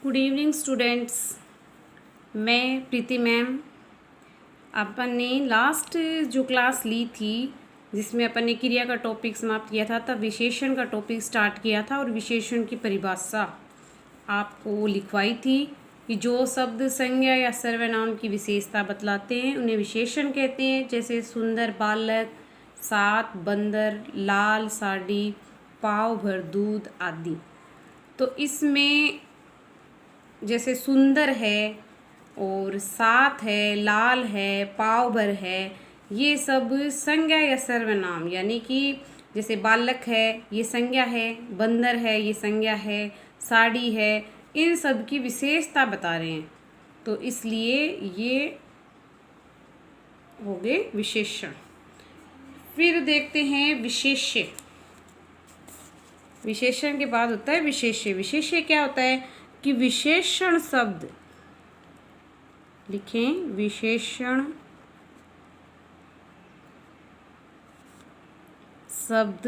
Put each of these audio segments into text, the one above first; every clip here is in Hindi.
Good evening students. मैं प्रीति मैम। अपन ने लास्ट जो क्लास ली थी जिसमें अपन ने क्रिया का टॉपिक समाप्त किया था, तब विशेषण का टॉपिक स्टार्ट किया था और विशेषण की परिभाषा आपको लिखवाई थी कि जो शब्द संज्ञा या सर्वनाम की विशेषता बतलाते हैं उन्हें विशेषण कहते हैं। जैसे सुंदर बालक, सात बंदर, लाल साड़ी, पाव भर दूध आदि। तो इसमें जैसे सुंदर है और सात है, लाल है, पाव भर है, ये सब संज्ञा या सर्वनाम, यानी कि जैसे बालक है ये संज्ञा है, बंदर है ये संज्ञा है, साड़ी है, इन सब की विशेषता बता रहे हैं। तो इसलिए ये हो गए विशेषण। फिर देखते हैं विशेष्य। विशेषण के बाद होता है विशेष्य। विशेष्य क्या होता है कि विशेषण शब्द लिखें। विशेषण शब्द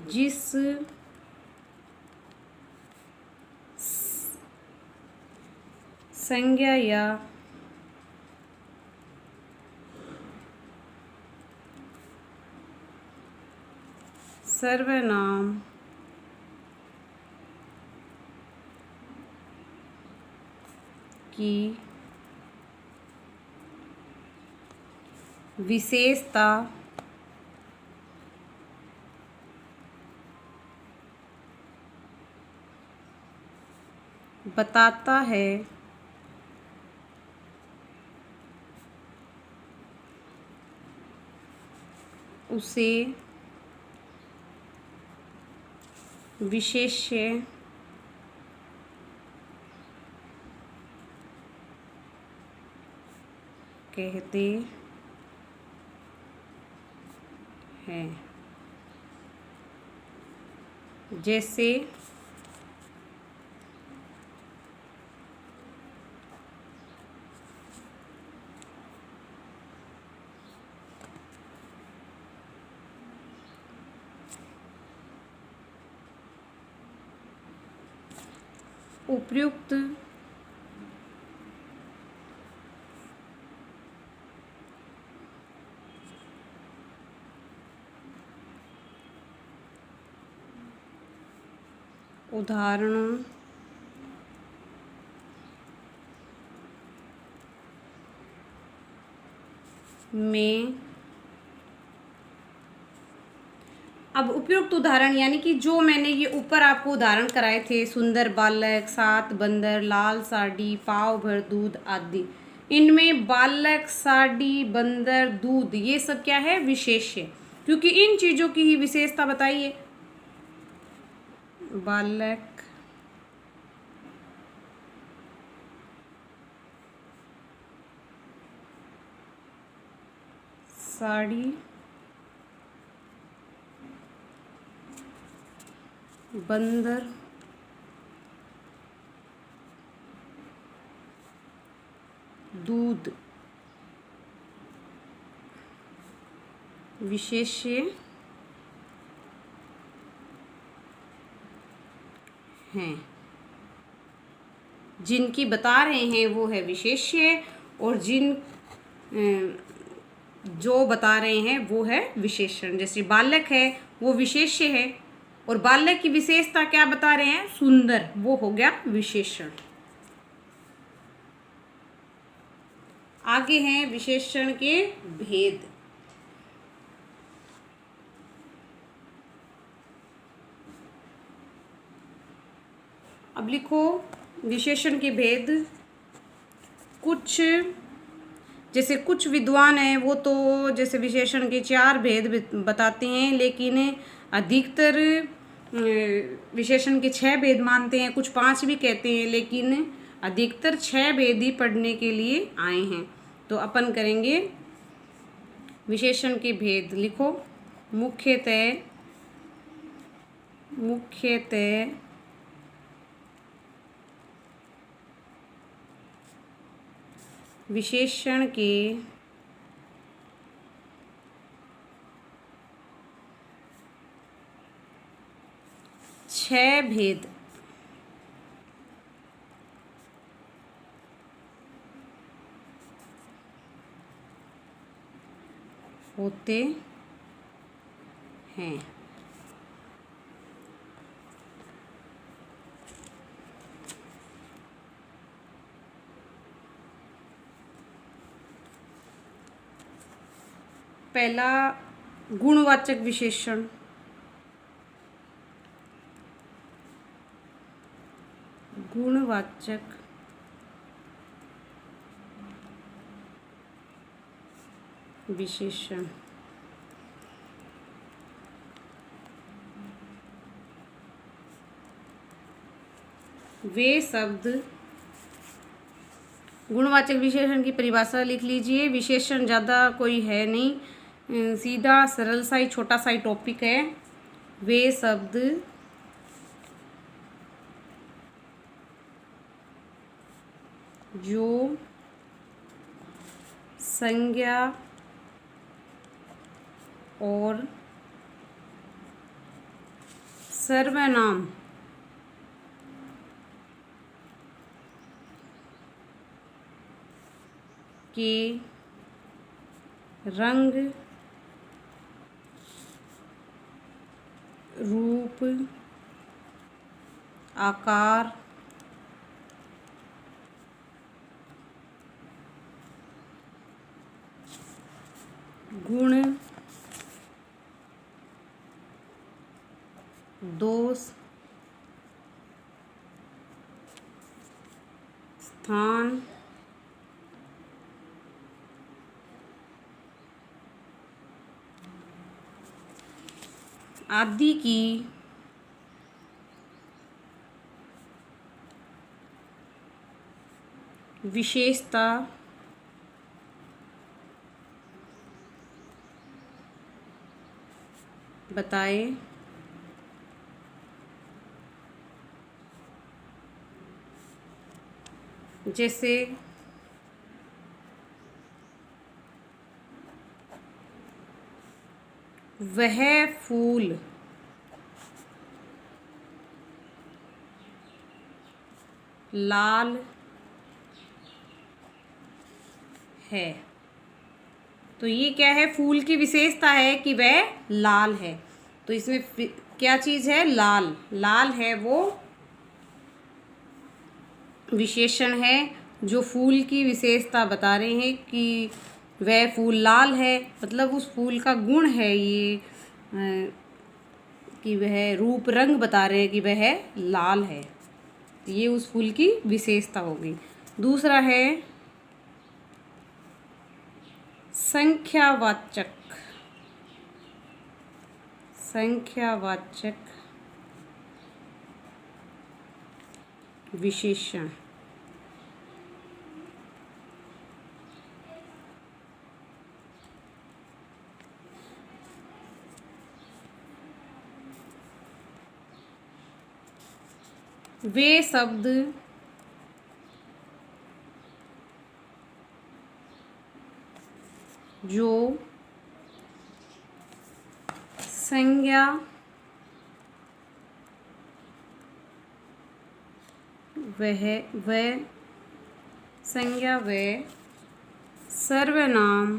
जिस संज्ञा या सर्वनाम की विशेषता बताता है उसे विशेष्य कहते हैं। जैसे उपयुक्त उदाहरणों में, अब उपयुक्त उदाहरण यानी कि जो मैंने ये ऊपर आपको उदाहरण कराए थे, सुंदर बालक, सात बंदर, लाल साड़ी, पाव भर दूध आदि, इनमें बालक, साड़ी, बंदर, दूध ये सब क्या है? विशेष्य, क्योंकि इन चीजों की ही विशेषता बताइए। बालक, साड़ी, बंदर, दूध विशेष्य हैं। जिनकी बता रहे हैं वो है विशेष्य, और जो बता रहे हैं वो है विशेषण। जैसे बालक है वो विशेष्य है, और बालक की विशेषता क्या बता रहे हैं? सुंदर, वो हो गया विशेषण। आगे हैं विशेषण के भेद। अब लिखो विशेषण के भेद। कुछ जैसे कुछ विद्वान हैं वो तो जैसे विशेषण के 4 भेद बताते हैं, लेकिन अधिकतर विशेषण के 6 भेद मानते हैं। कुछ 5 भी कहते हैं, लेकिन अधिकतर 6 भेद ही पढ़ने के लिए आए हैं। तो अपन करेंगे विशेषण के भेद। लिखो मुख्यतः विशेषण के 6 भेद होते हैं। पहला गुणवाचक विशेषण, गुणवाचक विशेषण वे शब्द, गुणवाचक विशेषण की परिभाषा लिख लीजिए। विशेषण ज़्यादा कोई है नहीं, सीधा सरल सा ही छोटा सा ही टॉपिक है। वे शब्द जो संज्ञा और सर्वनाम के रंग, रूप, आकार, गुण, दोष, स्थान, आदि की विशेषता बताए। जैसे वह फूल लाल है। तो ये क्या है, फूल की विशेषता है कि वह लाल है। तो इसमें क्या चीज़ है, लाल, लाल है वो विशेषण है जो फूल की विशेषता बता रहे हैं कि वह फूल लाल है। मतलब उस फूल का गुण है ये कि वह रूप रंग बता रहे हैं कि वह लाल है। ये उस फूल की विशेषता होगी। दूसरा है संख्यावाचक, संख्यावाचक विशेषण वे शब्द जो संज्ञा वह संज्ञा व सर्वनाम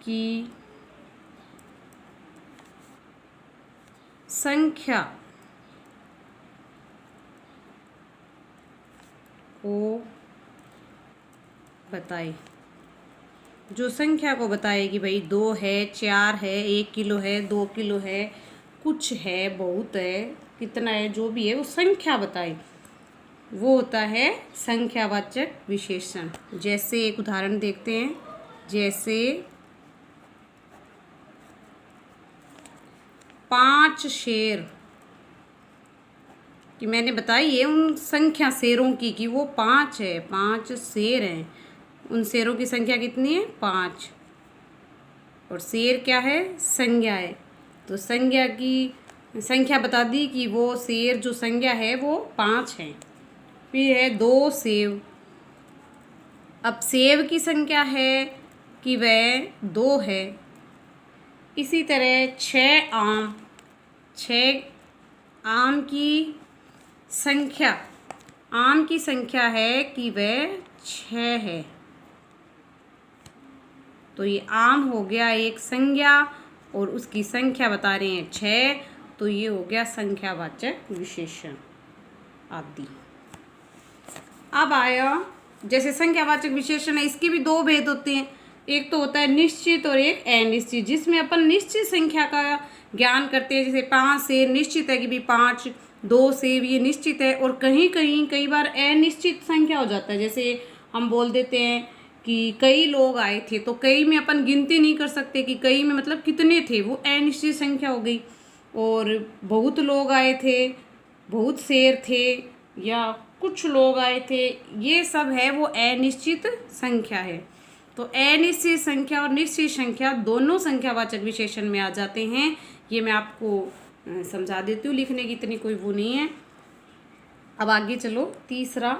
की संख्या को बताए। जो संख्या को बताए कि भाई 2 है, 4 है, 1 किलो है, 2 किलो है, कुछ है, बहुत है, कितना है, जो भी है वो संख्या बताए, वो होता है संख्यावाचक विशेषण। जैसे एक उदाहरण देखते हैं, जैसे 5 शेर कि मैंने बताई है उन संख्या शेरों की कि वो 5 है, 5 शेर हैं। उन शेरों की संख्या कितनी है, 5। और शेर क्या है, संज्ञा है। तो संज्ञा की संख्या बता दी कि वो शेर जो संज्ञा है वो 5 है। फिर है 2 सेव। अब सेव की संख्या है कि वह 2 है, इसी तरह 6 आम, 6 आम की संख्या, आम की संख्या है कि वह 6 है। तो ये आम हो गया एक संज्ञा और उसकी संख्या बता रहे हैं 6, तो ये हो गया संख्यावाचक विशेषण आदि। अब आया जैसे संख्यावाचक विशेषण है, इसके भी दो भेद होते हैं। एक तो होता है निश्चित और एक अनिश्चित, जिसमें अपन निश्चित संख्या का ज्ञान करते हैं। जैसे 5 से निश्चित है कि भी 5, 2 से भी ये निश्चित है, और कहीं कहीं कई बार अनिश्चित संख्या हो जाता है। जैसे हम बोल देते हैं कि कई लोग आए थे, तो कई में अपन गिनती नहीं कर सकते कि कई में मतलब कितने थे, वो अनिश्चित संख्या हो गई। और बहुत लोग आए थे, बहुत शेर थे, या कुछ लोग आए थे, ये सब है वो अनिश्चित संख्या है। तो अनिश्चित संख्या और निश्चित संख्या दोनों संख्यावाचक विशेषण में आ जाते हैं। ये मैं आपको समझा देती हूँ, लिखने की इतनी कोई वो नहीं है। अब आगे चलो, तीसरा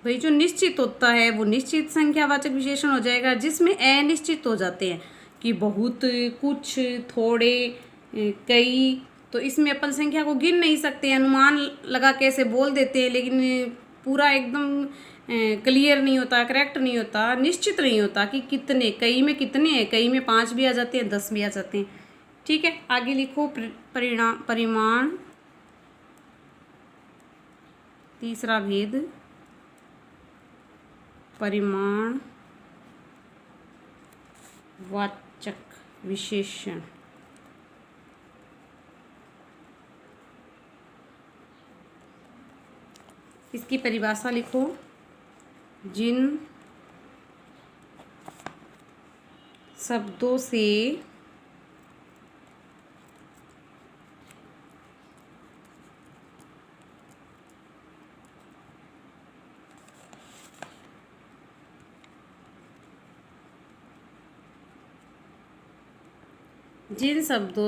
भाई जो निश्चित होता है वो निश्चित संख्यावाचक विशेषण हो जाएगा, जिसमें अनिश्चित हो जाते हैं कि बहुत, कुछ, थोड़े, कई। तो इसमें अपन संख्या को गिन नहीं सकते, अनुमान लगा के ऐसे बोल देते हैं, लेकिन पूरा एकदम क्लियर नहीं होता, करेक्ट नहीं होता, निश्चित नहीं होता कि कितने, कई में कितने हैं। कई में 5 भी आ जाते हैं, 10 भी आ जाते हैं। ठीक है, आगे लिखो परिमाण, तीसरा भेद परिमाण वाचक विशेषण। इसकी परिभाषा लिखो, जिन शब्दों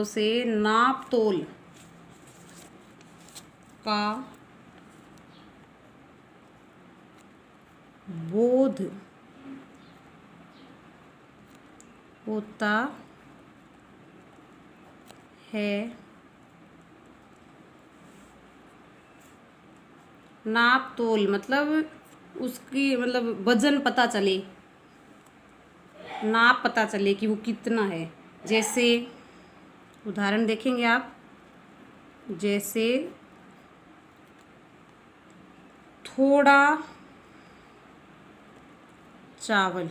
से नाप तोल का बोध होता है, नाप तोल मतलब उसकी मतलब वजन पता चले, नाप पता चले कि वो कितना है। जैसे उदाहरण देखेंगे आप, जैसे थोड़ा चावल,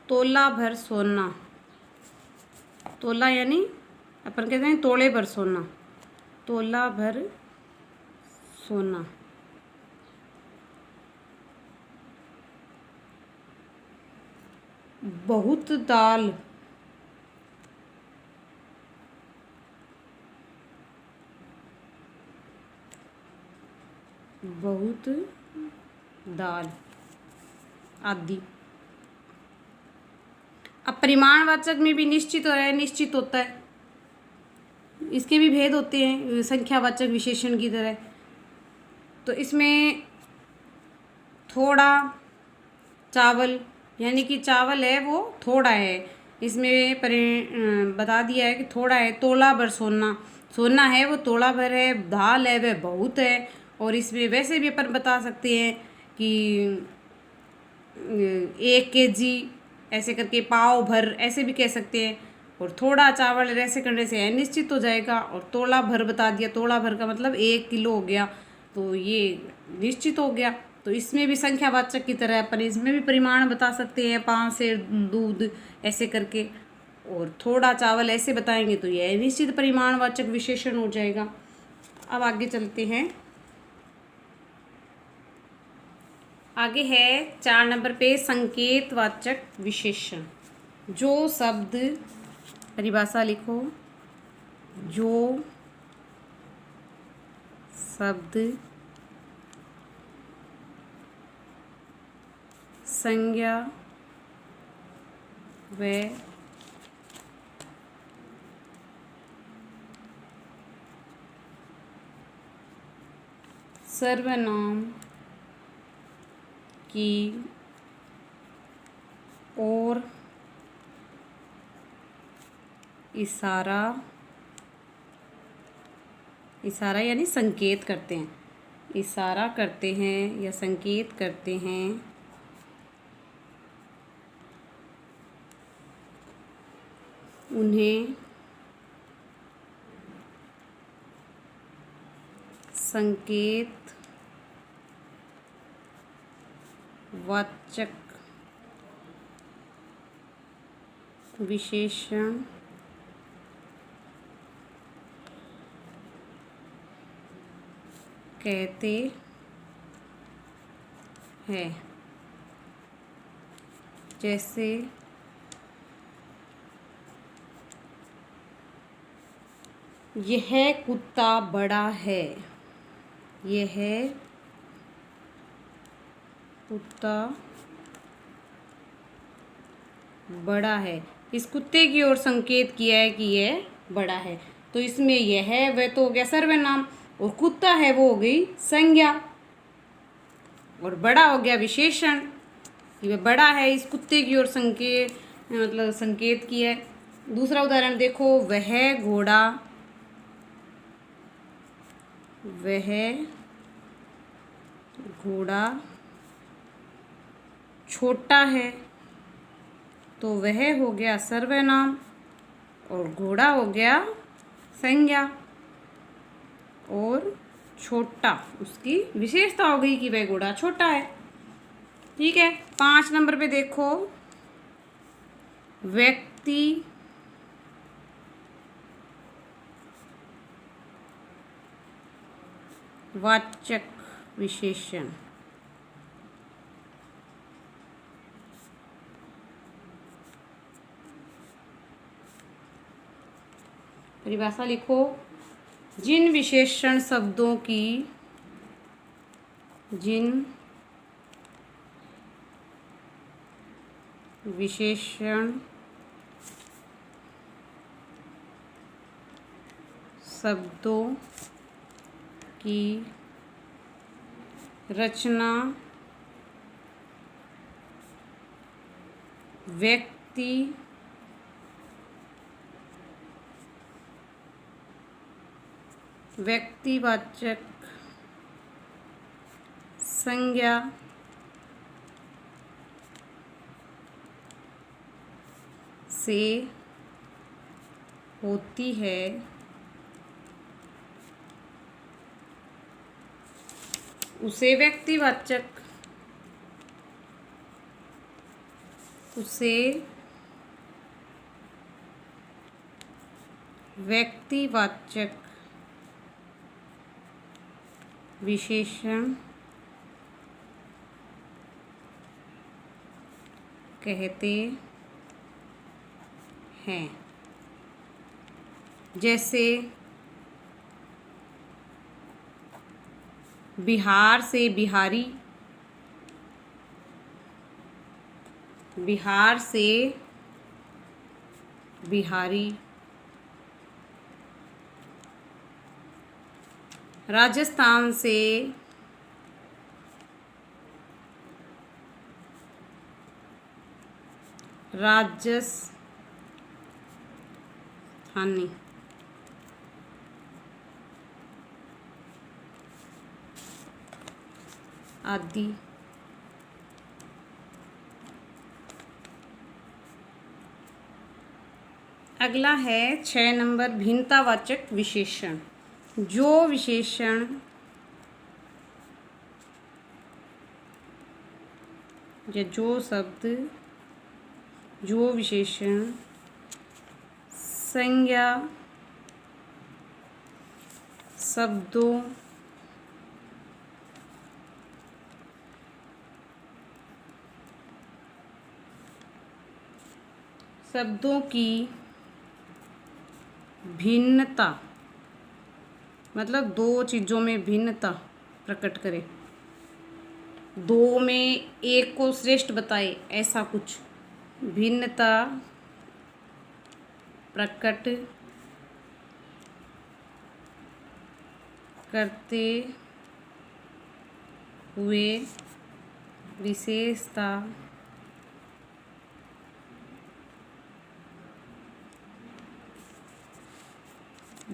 तोला भर सोना, तोला यानी अपन कहते हैं तोले भर सोना, तोला भर सोना। बहुत दाल, बहुत दाल आदि। अब परिमाणवाचक में भी निश्चित और अनिश्चित होता है, इसके भी भेद होते हैं संख्यावाचक विशेषण की तरह। तो इसमें थोड़ा चावल यानी कि चावल है वो थोड़ा है, इसमें बता दिया है कि थोड़ा है। तोला भर सोना, सोना है वो तोला भर है, दाल है वह बहुत है। और इसमें वैसे भी अपन बता सकते हैं कि 1 kg ऐसे करके, पाव भर ऐसे भी कह सकते हैं। और थोड़ा चावल ऐसे करने से अनिश्चित हो जाएगा। और तोला भर बता दिया, तोला भर का मतलब 1 किलो हो गया, तो ये निश्चित हो गया। तो इसमें भी संख्यावाचक की तरह अपन इसमें भी परिमाण बता सकते हैं, 5 से दूध ऐसे करके। और थोड़ा चावल ऐसे बताएंगे तो ये अनिश्चित परिमाणवाचक विशेषण हो जाएगा। अब आगे चलते हैं, आगे है 4 नंबर पे संकेतवाचक विशेषण। जो शब्द, परिभाषा लिखो, जो शब्द संज्ञा व सर्वनाम की ओर इशारा यानी संकेत करते हैं, इशारा करते हैं या संकेत करते हैं। उन्हें संकेत वाचक विशेषण कहते हैं। जैसे यह कुत्ता बड़ा है, यह कुत्ता बड़ा है। इस कुत्ते की ओर संकेत किया है कि यह बड़ा है, तो इसमें यह वह तो हो गया सर्वनाम, और कुत्ता है वो हो गई संज्ञा, और बड़ा हो गया विशेषण कि वह बड़ा है। इस कुत्ते की ओर संकेत किया है। दूसरा उदाहरण देखो, वह घोड़ा छोटा है, तो वह हो गया सर्वनाम और घोड़ा हो गया संज्ञा, और छोटा उसकी विशेषता हो गई कि वह घोड़ा छोटा है। ठीक है, 5 नंबर पे देखो, व्यक्ति वाचक विशेषण। परिभाषा लिखो, जिन विशेषण शब्दों की रचना व्यक्तिवाचक संज्ञा से होती है, उसे व्यक्तिवाचक विशेषण कहते हैं। जैसे बिहार से बिहारी, बिहार से बिहारी, राजस्थान से राजस्थानी, आदि। अगला है 6 नंबर, भिन्नतावाचक विशेषण। जो विशेषण या जो शब्द, जो विशेषण संज्ञा शब्दों की भिन्नता, मतलब दो चीज़ों में भिन्नता प्रकट करे, दो में एक को श्रेष्ठ बताए, ऐसा कुछ भिन्नता प्रकट करते हुए विशेषता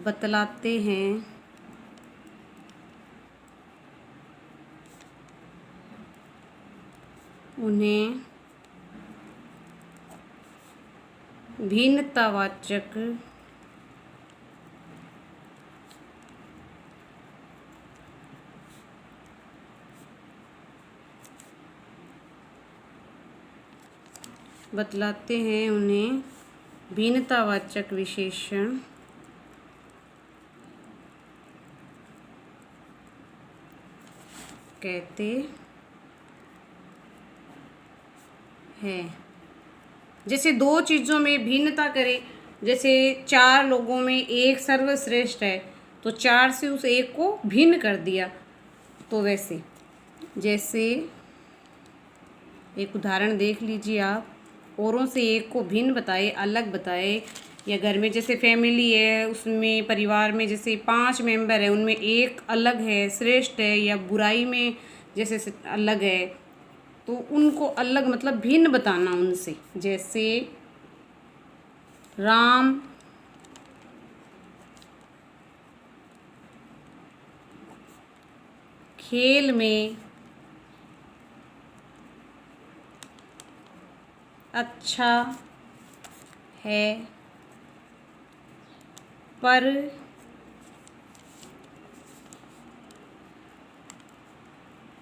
बतलाते हैं उन्हें भिन्नतावाचक बतलाते हैं उन्हें भिन्नतावाचक विशेषण कहते हैं। जैसे दो चीज़ों में भिन्नता करें, जैसे 4 लोगों में एक सर्वश्रेष्ठ है तो 4 से उस एक को भिन्न कर दिया। तो वैसे जैसे एक उदाहरण देख लीजिए आप, औरों से एक को भिन्न बताए, अलग बताए। या घर में जैसे फैमिली है, उसमें परिवार में जैसे 5 मेंबर है, उनमें एक अलग है, श्रेष्ठ है, या बुराई में जैसे अलग है, तो उनको अलग मतलब भिन्न बताना उनसे। जैसे राम खेल में अच्छा है पर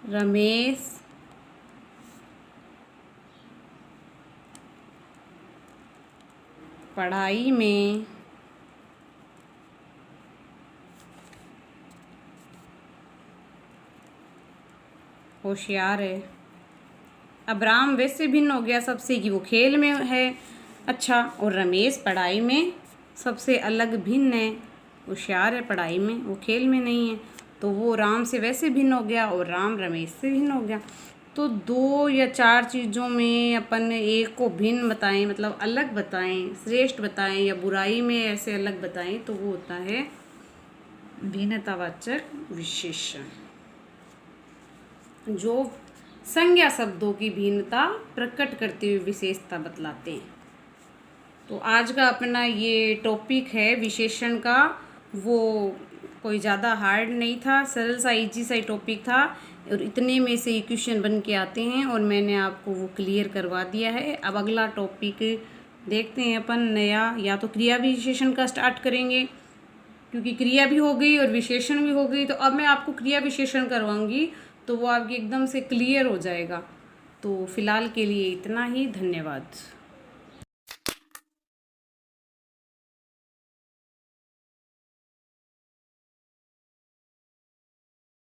रमेश पढ़ाई में होशियार है। अब राम वैसे भिन्न हो गया सबसे कि वो खेल में है अच्छा, और रमेश पढ़ाई में सबसे अलग भिन्न है, होशियार है पढ़ाई में, वो खेल में नहीं है। तो वो राम से वैसे भिन्न हो गया और राम रमेश से भिन्न हो गया। तो 2 या 4 चीज़ों में अपन एक को भिन्न बताएं, मतलब अलग बताएं, श्रेष्ठ बताएं, या बुराई में ऐसे अलग बताएं, तो वो होता है भिन्नतावाचक विशेषण, जो संज्ञा शब्दों की भिन्नता प्रकट करते हुए विशेषता बतलाते हैं। तो आज का अपना ये टॉपिक है विशेषण का, वो कोई ज़्यादा हार्ड नहीं था, सरल सा इजी सा टॉपिक था, और इतने में से क्वेश्चन बन के आते हैं और मैंने आपको वो क्लियर करवा दिया है। अब अगला टॉपिक देखते हैं अपन नया, या तो क्रिया विशेषण का स्टार्ट करेंगे, क्योंकि क्रिया भी हो गई और विशेषण भी हो गई। तो अब मैं आपको क्रिया विशेषण करवाऊंगी, तो वो आपके एकदम से क्लियर हो जाएगा। तो फिलहाल के लिए इतना ही, धन्यवाद।